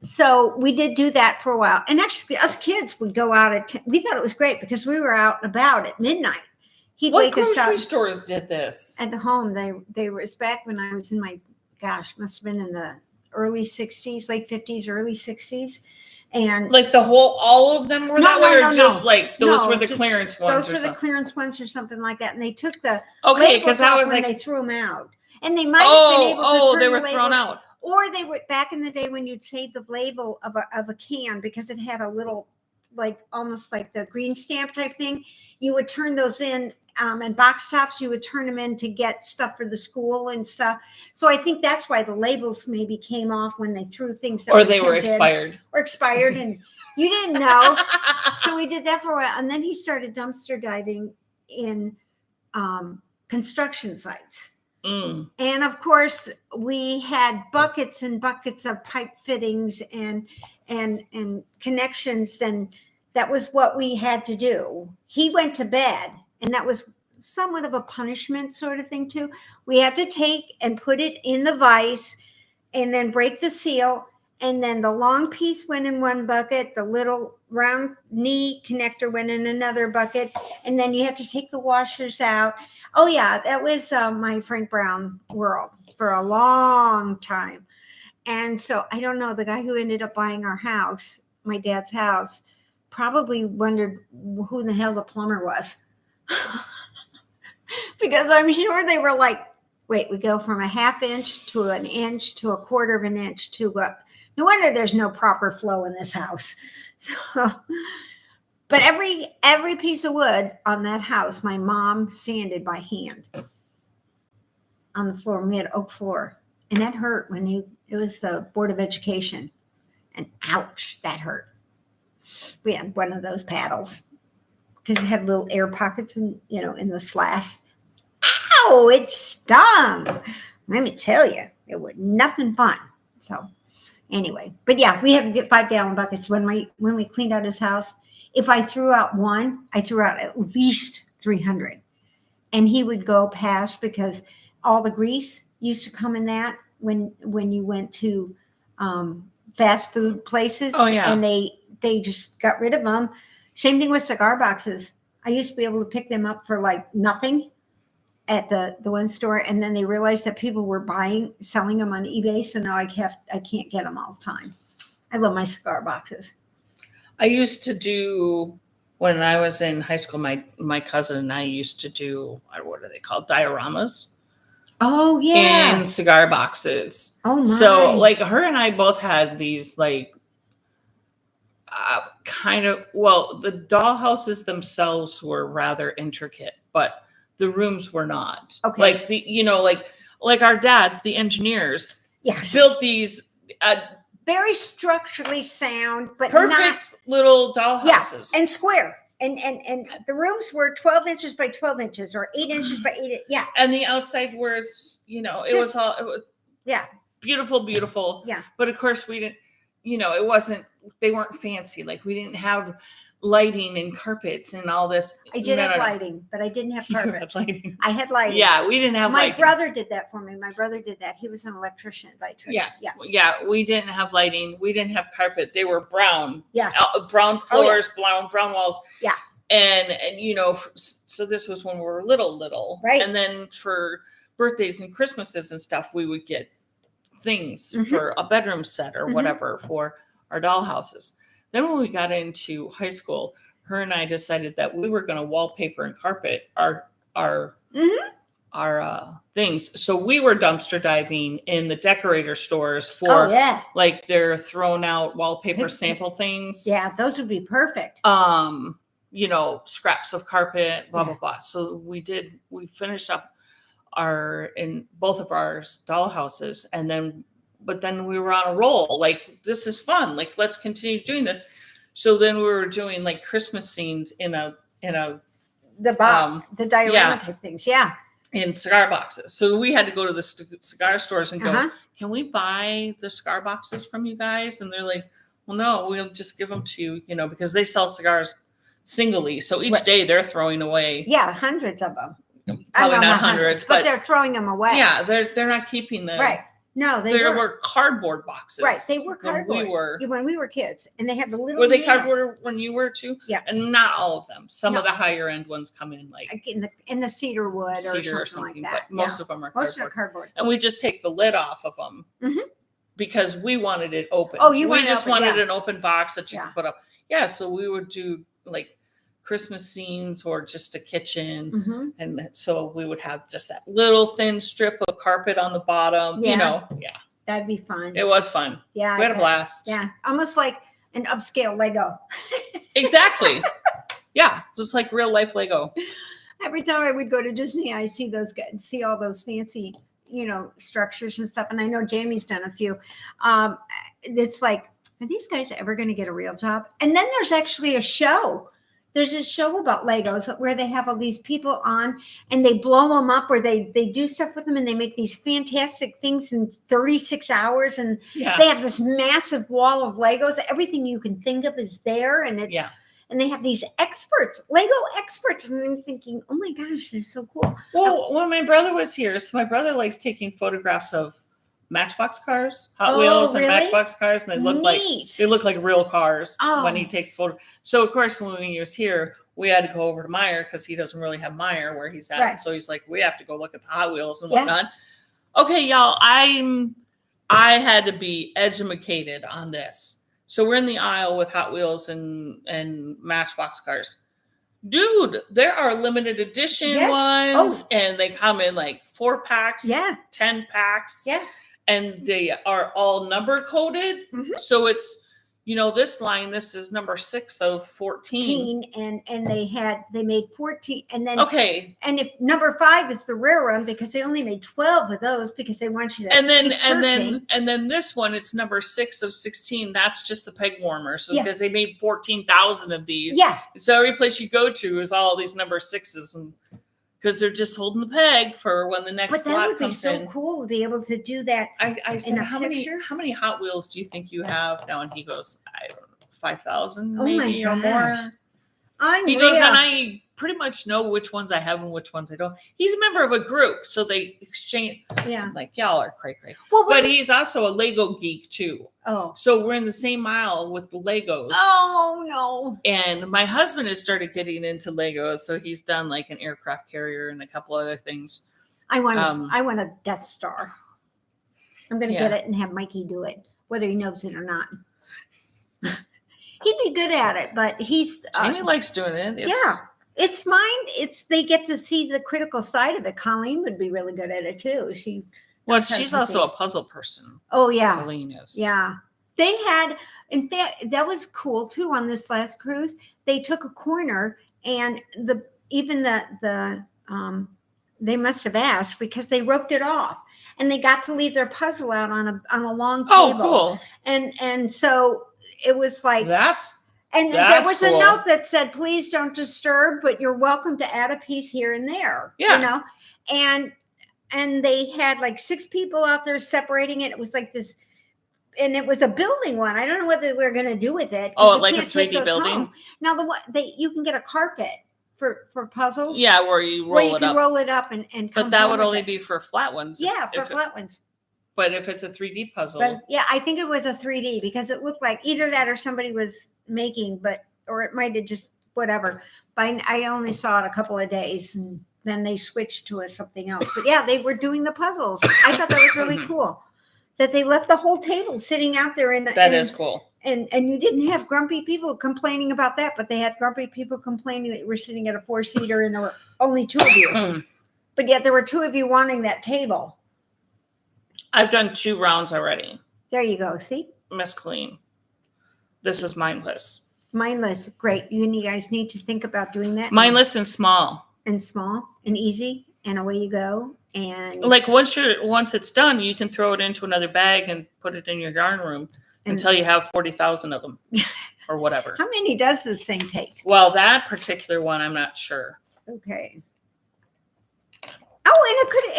So we did do that for a while. And actually, us kids would go out we thought it was great because we were out and about at midnight. He'd What wake us up. grocery stores did this? At the home. They were back when I was in my, must have been in the early 60s, late 50s, early 60s. And Like all of them were that way, or just like those were the just clearance ones? Those were the clearance ones or something like that. And they took the okay, because I was when like, they threw them out. And they might have been able to turn they were the thrown label, out. or they were back in the day when you'd save the label of a can because it had a little, like almost like the green stamp type thing. You would turn those in, and box tops, you would turn them in to get stuff for the school and stuff. So I think that's why the labels maybe came off when they threw things that or they were expired. And you didn't know. So we did that for a while. And then he started dumpster diving in construction sites. Mm. And of course, we had buckets and buckets of pipe fittings and connections, and that was what we had to do. He went to bed, and that was somewhat of a punishment sort of thing too. We had to take and put it in the vise and then break the seal, and then the long piece went in one bucket, the little round knee connector went in another bucket, and then you had to take the washers out. Oh yeah, that was my Frank Brown world for a long time. And so I don't know, the guy who ended up buying our house, my dad's house, probably wondered who the hell the plumber was. Because I'm sure they were like, wait, we go from a half inch to an inch to a quarter of an inch to no wonder there's no proper flow in this house. So, but every piece of wood on that house, my mom sanded by hand on the floor. We had oak floor, and that hurt it was the Board of Education, and ouch, that hurt. We had one of those paddles because it had little air pockets in the slash. Ow, it stung. Let me tell you, it was nothing fun. So anyway, but yeah, we had to get 5-gallon buckets when we cleaned out his house. If I threw out one, I threw out at least 300, and he would go past because all the grease used to come in that when you went to fast food places. Oh yeah, and they just got rid of them. Same thing with cigar boxes. I used to be able to pick them up for like nothing at the one store, and then they realized that people were selling them on eBay. So now I can't get them all the time. I love my cigar boxes. I used to do, when I was in high school, my cousin and I used to do, what are they called? Dioramas. Oh yeah. In cigar boxes. Oh my. So like her and I both had these like the dollhouses themselves were rather intricate, but the rooms were not. Okay. Like like our dads, the engineers, yes, built these very structurally sound, but perfect little dollhouses. Yeah, and square. And the rooms were 12 inches by 12 inches or 8 inches by 8. Yeah. And the outside was, it was beautiful, beautiful. Yeah. But of course we didn't, they weren't fancy. Like we didn't have lighting and carpets and all this. I did have lighting, but I didn't have carpet. You had lighting. I had lighting. Yeah, we didn't have lighting. My brother did that for me. My brother did that. He was an electrician by trade. Yeah. Yeah, we didn't have lighting. We didn't have carpet. They were brown. Yeah. Brown floors, brown walls. Yeah. And so this was when we were little. Right. And then for birthdays and Christmases and stuff, we would get things for a bedroom set or whatever for our dollhouses. Then when we got into high school, her and I decided that we were going to wallpaper and carpet our things. So we were dumpster diving in the decorator stores for like their thrown out wallpaper sample things. Yeah, those would be perfect. Scraps of carpet, blah, blah, blah. So we finished up in both of our dollhouses, but then we were on a roll. Like, this is fun. Like, let's continue doing this. So then we were doing like Christmas scenes in the diorama type things. Yeah. in cigar boxes. So we had to go to the cigar stores and go, Uh-huh. can we buy the cigar boxes from you guys? And they're like, well, no, we'll just give them to you, because they sell cigars singly. So each Right. day they're throwing away. Yeah, hundreds of them. Probably Well, not hundreds, but they're throwing them away. yeah, they're not keeping the Right. No, they were cardboard boxes. Right, they were cardboard. When we were kids, and they had the little. Were they cardboard when you were too? Yeah, and not all of them. Some of the higher end ones come in like in the cedar wood or something like that. But most of them are cardboard. Most are cardboard. And we just take the lid off of them because we wanted it open. Oh, we just wanted an open box that you could put up. Yeah, so we would do like Christmas scenes or just a kitchen, and so we would have just that little thin strip of carpet on the bottom. Yeah. That'd be fun. It was fun. Yeah. We had a blast. Yeah. Almost like an upscale Lego. Exactly. Yeah. Just like real life Lego. Every time I would go to Disney, I see all those fancy, structures and stuff. And I know Jamie's done a few. It's like, are these guys ever going to get a real job? And then there's actually a show. There's a show about Legos where they have all these people on and they blow them up, or they do stuff with them and they make these fantastic things in 36 hours. And they have this massive wall of Legos. Everything you can think of is there. And it's, and they have these experts, Lego experts. And I'm thinking, oh my gosh, they're so cool. Well, when my brother was here, so my brother likes taking photographs of Matchbox cars, Hot Wheels, and Matchbox cars, and they look like real cars when he takes photos. So of course, when he was here, we had to go over to Meijer because he doesn't really have Meijer where he's at. Right. So he's like, we have to go look at the Hot Wheels and whatnot. Okay, y'all, I had to be educated on this. So we're in the aisle with Hot Wheels and Matchbox cars. Dude, there are limited edition ones, and they come in like 4 packs, 10 packs. Yeah. And they are all number coded. So it's, this line, this is number 6 of 14. And they made 14. And then, and if number 5 is the rare one, because they only made 12 of those because they want you to and then this one, it's number 6 of 16. That's just the peg warmer. So because they made 14,000 of these. Yeah. So every place you go to is all these number 6s, and because they're just holding the peg for when the next lot comes in. But that would be so cool to be able to do that. I said, how many Hot Wheels do you think you have now? And he goes, I don't know, 5,000 maybe or more. Unreal. He goes, and I pretty much know which ones I have and which ones I don't. He's a member of a group, so they exchange. Yeah. I'm like, y'all are cray. Well, but he's also a Lego geek too. Oh. So we're in the same aisle with the Legos. Oh, no. And my husband has started getting into Legos, so he's done like an aircraft carrier and a couple other things. I want a Death Star. I'm going to get it and have Mikey do it, whether he knows it or not. He'd be good at it, but Jamie likes doing it. It's mine. They get to see the critical side of it. Colleen would be really good at it too. She's also a puzzle person. Oh yeah. Colleen is. Yeah. They had, in fact, that was cool too on this last cruise. They took a corner and they must have asked because they roped it off and they got to leave their puzzle out on a long table. Oh, cool. And so it was like there was cool. a note that said, please don't disturb, but you're welcome to add a piece here and there. Yeah. And they had like 6 people out there separating it. It was like this, and it was a building one. I don't know what they were going to do with it. Oh, like a 3D building? Home. Now you can get a carpet for puzzles. Yeah, where you roll it up. Roll it up and but that would only be for flat ones. Yeah, for flat ones. But if it's a 3D puzzle. But yeah, I think it was a 3D because it looked like either that or somebody was making, or it might have just whatever. But I only saw it a couple of days and then they switched to something else. But yeah, they were doing the puzzles. I thought that was really cool that they left the whole table sitting out there. That is cool. And you didn't have grumpy people complaining about that, but they had grumpy people complaining that you were sitting at a 4-seater and there were only 2 of you. But yet there were 2 of you wanting that table. I've done 2 rounds already. There you go. See? Miss Colleen. This is mindless. Mindless. Great. You guys need to think about doing that. Mindless and small. And small and easy. And away you go. And like once it's done, you can throw it into another bag and put it in your yarn room until you have 40,000 of them or whatever. How many does this thing take? Well, that particular one, I'm not sure. Okay. Oh,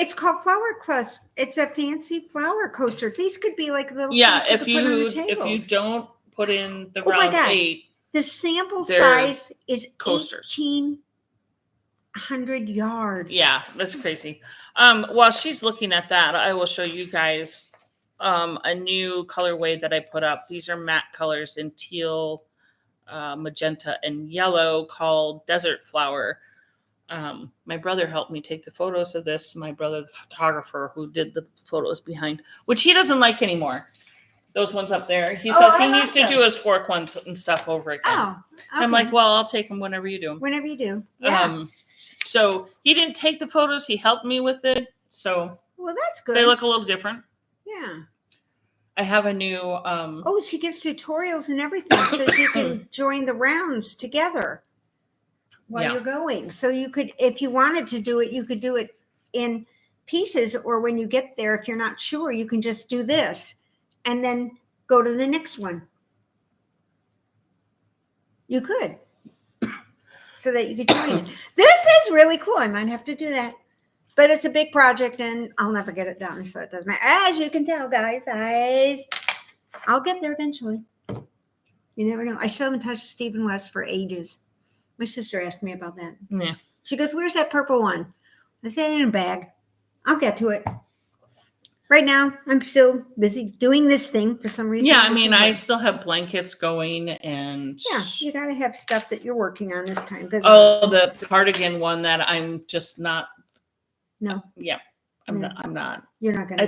it's called flower cluster. It's a fancy flower coaster. These could be like little Yeah, things if you could put on the if you tables. don't put in the Oh my round God. 8 The sample they're size is coasters. 1,800 yards. Yeah, that's crazy. While she's looking at that, I will show you guys a new colorway that I put up. These are matte colors in teal, magenta, and yellow called Desert Flower. My brother helped me take the photos of this. My brother, the photographer who did the photos behind, which he doesn't like anymore. Those ones up there. He says he needs to do his fork ones and stuff over again. Oh, okay. I'm like, well, I'll take them whenever you do them. Whenever you do. Yeah. So he didn't take the photos. He helped me with it. So well, that's good. they look a little different. Yeah. I have a new. Oh, she gives tutorials and everything so you can join the rounds together while you're going. So you could, if you wanted to do it, you could do it in pieces, or when you get there, if you're not sure, you can just do this and then go to the next one. You could. So that you could join it. This is really cool. I might have to do that. But it's a big project and I'll never get it done. So it doesn't matter. As you can tell, guys, I'll get there eventually. You never know. I still haven't touched Stephen West for ages. My sister asked me about that. Yeah. She goes, where's that purple one? I said, in a bag. I'll get to it. Right now, I'm still busy doing this thing for some reason. Yeah, I mean, I still have blankets going and. Yeah, you got to have stuff that you're working on this time. Oh, the cardigan one that I'm just not. No. Yeah, I'm not. You're not going to.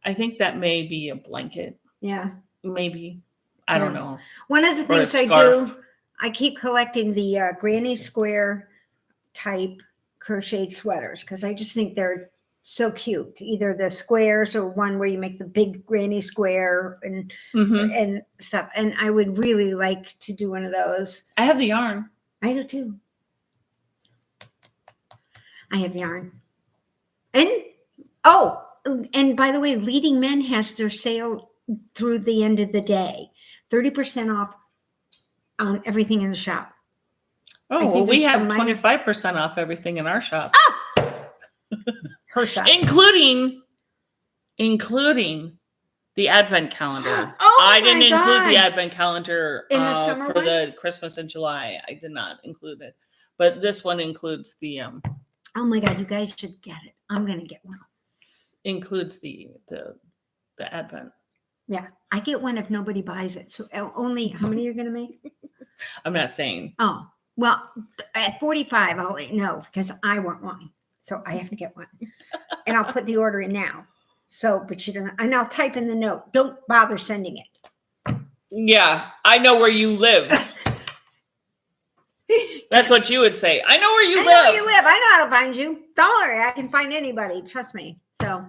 I think that may be a blanket. Yeah. Maybe. I don't know. One of the things I do, I keep collecting the granny square type crocheted sweaters because I just think they're so cute. Either the squares or one where you make the big granny square and and stuff. And I would really like to do one of those. I have the yarn. I do too. I have yarn. And and by the way, Leading Men has their sale through the end of the day. 30% off on everything in the shop. Oh, well, we have 25% off everything in our shop. Oh! Her shop. Including the advent calendar. Oh, I didn't include the advent calendar in the summer for the Christmas in July. I did not include it. But this one includes the oh my God, you guys should get it. I'm gonna get one. Includes the advent. Yeah, I get one if nobody buys it. So only how many you're gonna make? I'm not saying. Oh, well, at 45, I'll let you know because I want one. So I have to get one. And I'll put the order in now. So, but you don't, and I'll type in the note. Don't bother sending it. Yeah, I know where you live. That's what you would say. I know where you live. I know where you live. I know how to find you. Don't worry, I can find anybody. Trust me. So,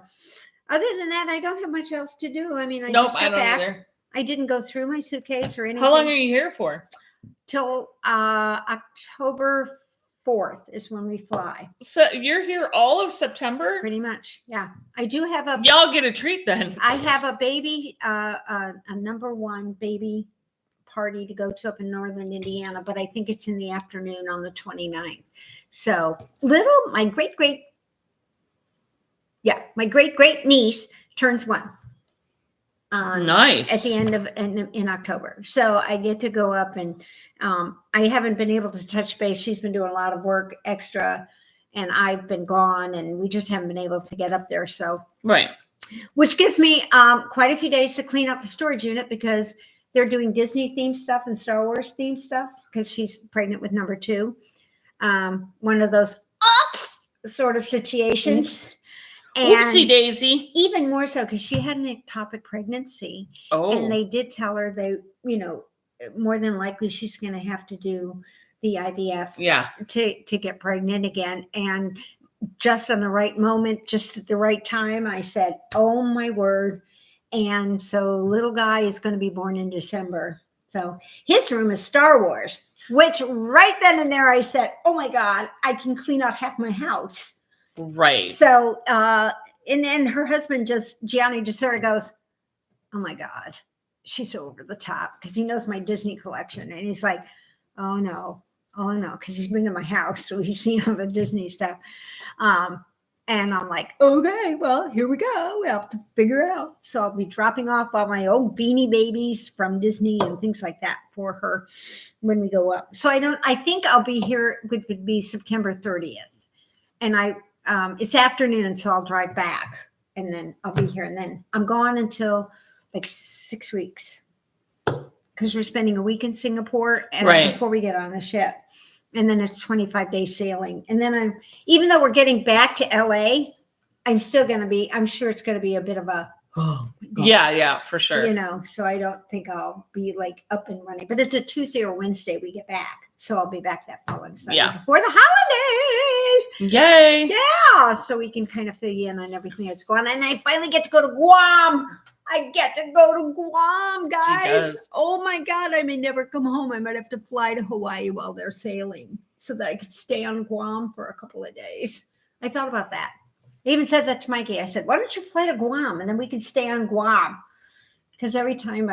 other than that, I don't have much else to do. I mean, I just got back. Either. I didn't go through my suitcase or anything. How long are you here for? Till October 4th is when we fly. So you're here all of September? Pretty much, yeah. I do have a. Y'all get a treat then. I have a baby, a number one baby party to go to up in northern Indiana, but I think it's in the afternoon on the 29th. So my great niece turns 1. Nice. At the end of in October. So I get to go up and I haven't been able to touch base. She's been doing a lot of work extra and I've been gone and we just haven't been able to get up there. So right. Which gives me quite a few days to clean out the storage unit because they're doing Disney themed stuff and Star Wars themed stuff because she's pregnant with number 2. One of those oops sort of situations. And oopsie daisy. Even more so because she had an ectopic pregnancy. Oh. And they did tell her more than likely she's going to have to do the IVF to get pregnant again. And just on the right moment, just at the right time, I said, oh my word. And so little guy is going to be born in December. So his room is Star Wars, which right then and there I said, oh my God, I can clean out half my house. Right. So, and then her husband Gianni just sort of goes, oh my God, she's so over the top because he knows my Disney collection. And he's like, oh no, because he's been to my house. So he's seen all the Disney stuff. And I'm like, okay, well, here we go. We have to figure out. So I'll be dropping off all my old Beanie Babies from Disney and things like that for her when we go up. So I think I'll be here, which would be September 30th. And it's afternoon, so I'll drive back and then I'll be here. And then I'm gone until like 6 weeks because we're spending a week in Singapore and before we get on the ship. And then it's 25-day sailing. And then even though we're getting back to LA, I'm sure it's going to be a bit of a, oh my God. Yeah, for sure. You know, so I don't think I'll be like up and running, but it's a Tuesday or Wednesday we get back. So I'll be back that following Sunday before the holidays. Yay. Yeah. So we can kind of fill you in on everything that's going on. And I finally get to go to Guam. I get to go to Guam, guys. Oh my God. I may never come home. I might have to fly to Hawaii while they're sailing so that I could stay on Guam for a couple of days. I thought about that. I even said that to Mikey. I said, why don't you fly to Guam and then we can stay on Guam? Because every time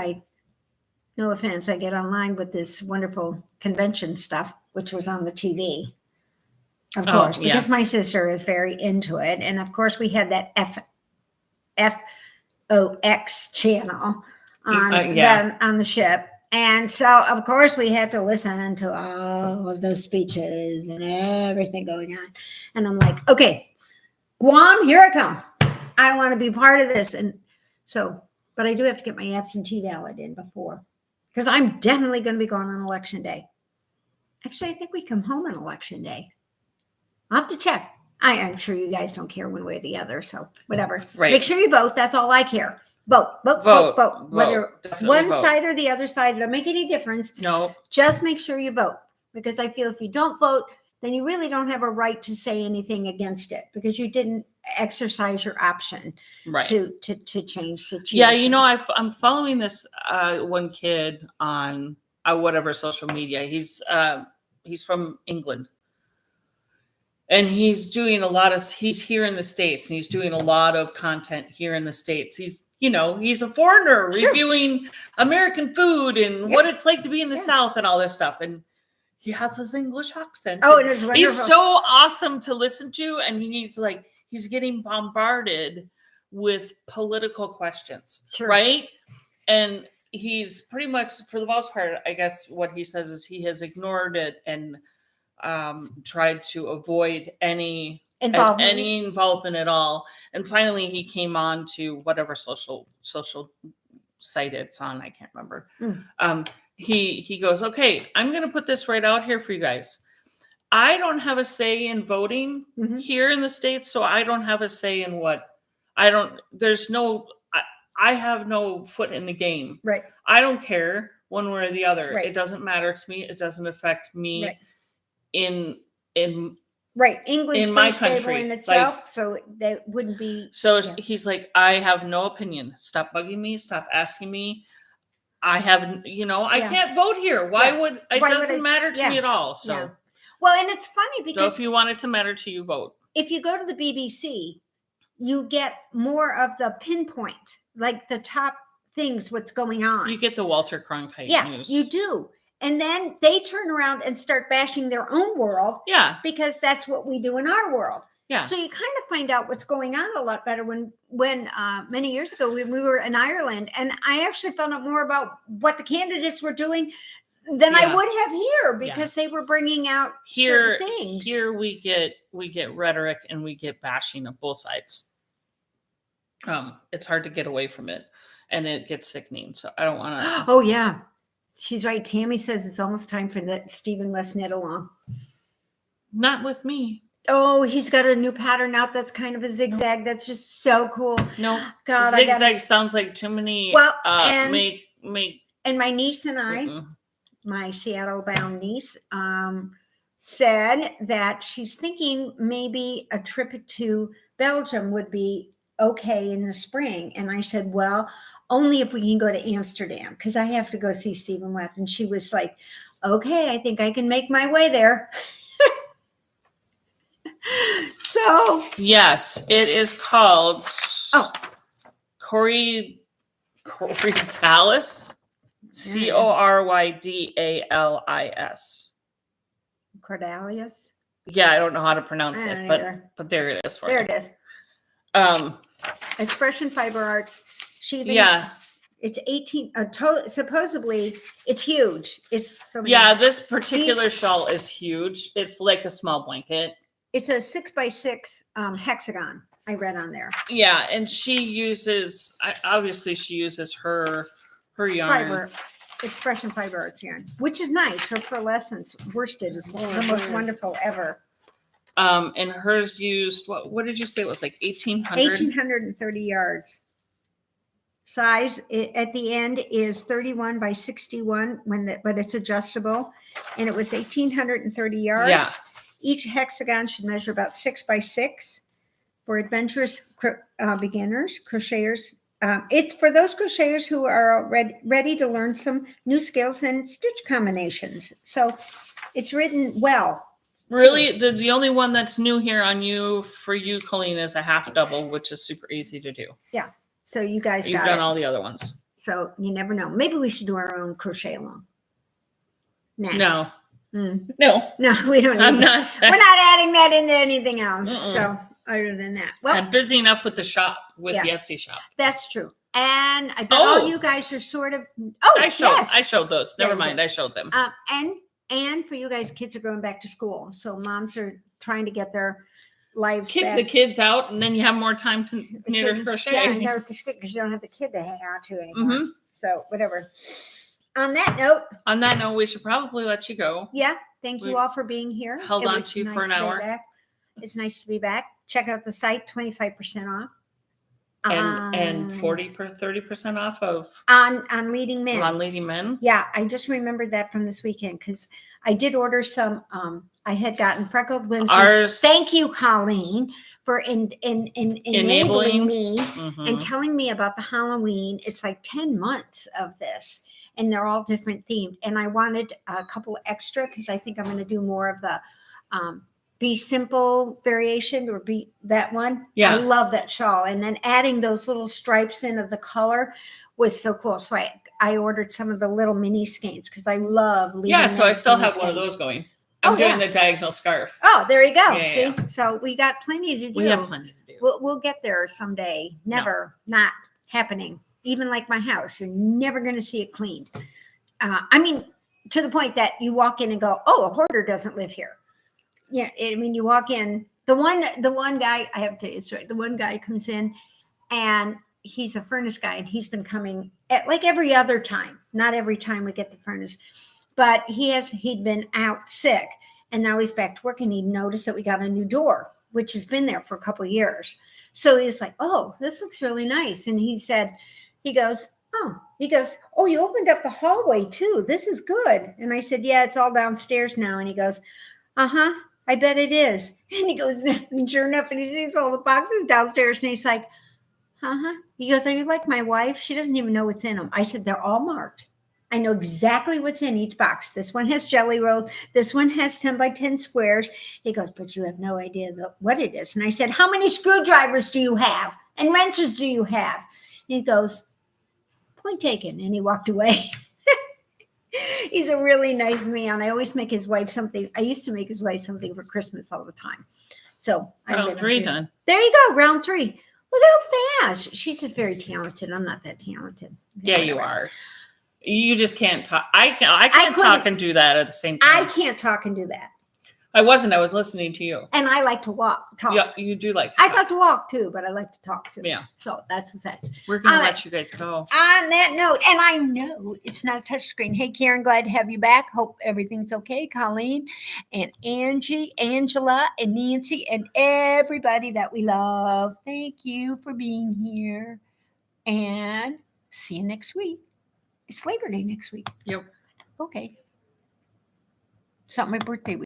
no offense, I get online with this wonderful convention stuff, which was on the TV. Of course, because my sister is very into it. And of course, we had that FOX channel on the ship. And so, of course, we had to listen to all of those speeches and everything going on. And I'm like, okay, Guam, here I come. I want to be part of this. And so, but I do have to get my absentee ballot in before, because I'm definitely going to be going on election day. Actually, I think we come home on election day. I'll have to check. I'm sure you guys don't care one way or the other. So whatever. Right. Make sure you vote. That's all I care. Vote. Whether one side or the other side, it don't make any difference. No. Just make sure you vote. Because I feel if you don't vote, then you really don't have a right to say anything against it, because you didn't exercise your option to change situations. Yeah, you know, I'm following this one kid on whatever social media. He's from England. And he's doing he's here in the States, and he's doing a lot of content here in the States. He's a foreigner reviewing American food and what it's like to be in the South and all this stuff. And he has this English accent. Oh, and it's wonderful. He's so awesome to listen to. And he's getting bombarded with political questions, right? And he's pretty much, for the most part, I guess what he says is he has ignored it and tried to avoid any involvement at all. And finally he came on to whatever social site it's on. I can't remember. He goes, okay, I'm going to put this right out here for you guys. I don't have a say in voting here in the States. So I don't have a say in I have no foot in the game. Right. I don't care one way or the other. Right. It doesn't matter to me. It doesn't affect me. Right. in English in my country in itself, so that wouldn't be. So he's like, I have no opinion. Stop bugging me. Stop asking me. I haven't, I can't vote here. Why would it doesn't matter to me at all. So well, and it's funny because if you want it to matter to you, vote. If you go to the BBC, you get more of the pinpoint, like the top things, what's going on. You get the Walter Cronkite news. You do. And then they turn around and start bashing their own world. Yeah. Because that's what we do in our world. Yeah. So you kind of find out what's going on a lot better when many years ago when we were in Ireland, and I actually found out more about what the candidates were doing than I would have here, because they were bringing out certain things. Here we get rhetoric and we get bashing of both sides. It's hard to get away from it, and it gets sickening. So I don't want to. Oh yeah. She's right. Tammy says it's almost time for the Stephen West knit along. Not with me. Oh, he's got a new pattern out that's kind of a zigzag. That's just so cool. No, God, zigzag sounds like too many. Well, and my niece and I, my Seattle-bound niece, said that she's thinking maybe a trip to Belgium would be okay in the spring. And I said, well, only if we can go to Amsterdam, because I have to go see Stephen West. And she was like, okay, I think I can make my way there. So yes, it is called Corydallis, Corydallis. Cordalius. Yeah, I don't know how to pronounce I it, don't but either. there it is for There you. it is. Expression Fiber Arts. She even, Yeah. it's 18. Supposedly, it's huge. It's so many. Yeah, this particular shawl is huge. It's like a small blanket. It's a 6x6 hexagon. I read on there. Yeah, and she uses obviously she uses her yarn. Fiber, Expression Fiber Arts yarn, which is nice. Her pearlescence worsted is the most wonderful ever. And hers used what did you say it was like 1800? 1830 yards. Size at the end is 31 by 61 but it's adjustable, and it was 1830 yards. Yeah. Each hexagon should measure about 6x6 for adventurous beginners, crocheters. It's for those crocheters who are ready to learn some new skills and stitch combinations. So it's written well. Really, the only one that's new here for you, Colleen, is a half double, which is super easy to do. Yeah. So you guys You've done all the other ones. So you never know. Maybe we should do our own crochet along. No. No, I'm we don't. We're not not adding that into anything else. So other than that, well, I'm busy enough with the shop, with the Etsy shop. That's true. And I bet all you guys are sort of. I showed those. Never mind. I showed them. And for you guys, kids are going back to school, so moms are trying to get their lives back. The kids out, and then you have more time to knit or crochet. Yeah, because you don't have the kid to hang out to anymore. So whatever. On that note, we should probably let you go. Yeah. Thank you all for being here. Held on to you for an hour. It's nice to be back. Check out the site, 25% off. And 30% off of on Leading Men. On Leading Men. Yeah, I just remembered that from this weekend because I did order some. I had gotten Freckled Whimsies. Thank you, Colleen, for enabling me and telling me about the Halloween. It's like 10 months of this, and they're all different themed. And I wanted a couple extra because I think I'm going to do more of the Be Simple variation, or be that one. Yeah. I love that shawl. And then adding those little stripes in of the color was so cool. So I ordered some of the little mini skeins because I love Leading Men. So I still have one of those going. I'm doing the diagonal scarf. Oh, there you go. Yeah, See? yeah. So we got plenty to do. We have plenty to do. We'll get there someday. Never not happening. Even like my house, you're never going to see it cleaned. I mean, to the point that you walk in and go, oh, a hoarder doesn't live here. Yeah, I mean, you walk in. The one guy, I have to tell you straight. The one guy comes in, and he's a furnace guy, and he's been coming at like every other time. Not every time we get the furnace, but he'd been out sick, and now he's back to work, and he noticed that we got a new door, which has been there for a couple of years. So he's like, "Oh, this looks really nice," and he goes, "Oh, you opened up the hallway too. This is good." And I said, "Yeah, it's all downstairs now." And he goes, "Uh-huh. I bet it is." And he goes, and sure enough, and he sees all the boxes downstairs, and he's like, "Uh-huh." He goes, "Are you like my wife? She doesn't even know what's in them." I said, "They're all marked. I know exactly what's in each box. This one has jelly rolls. This one has 10 by 10 squares." He goes, "But you have no idea what it is." And I said, "How many screwdrivers do you have? And wrenches do you have?" And he goes, "Point taken." And he walked away. He's a really nice man. I always make his wife something. I used to make his wife something for Christmas all the time. So round 3 done. There you go. Round 3. Look how fast. She's just very talented. I'm not that talented. Yeah, you are. You just can't talk. I can't talk and do that at the same time. I can't talk and do that. I was listening to you. And I like to talk. Yeah, you do like to talk. I like to walk too, but I like to talk too. Yeah. So that's the sense. We're going to let you guys go. On that note, and I know it's not a touch screen. Hey, Karen, glad to have you back. Hope everything's okay. Colleen and Angie, Angela, and Nancy, and everybody that we love. Thank you for being here. And see you next week. It's Labor Day next week. Yep. Okay. It's not my birthday week.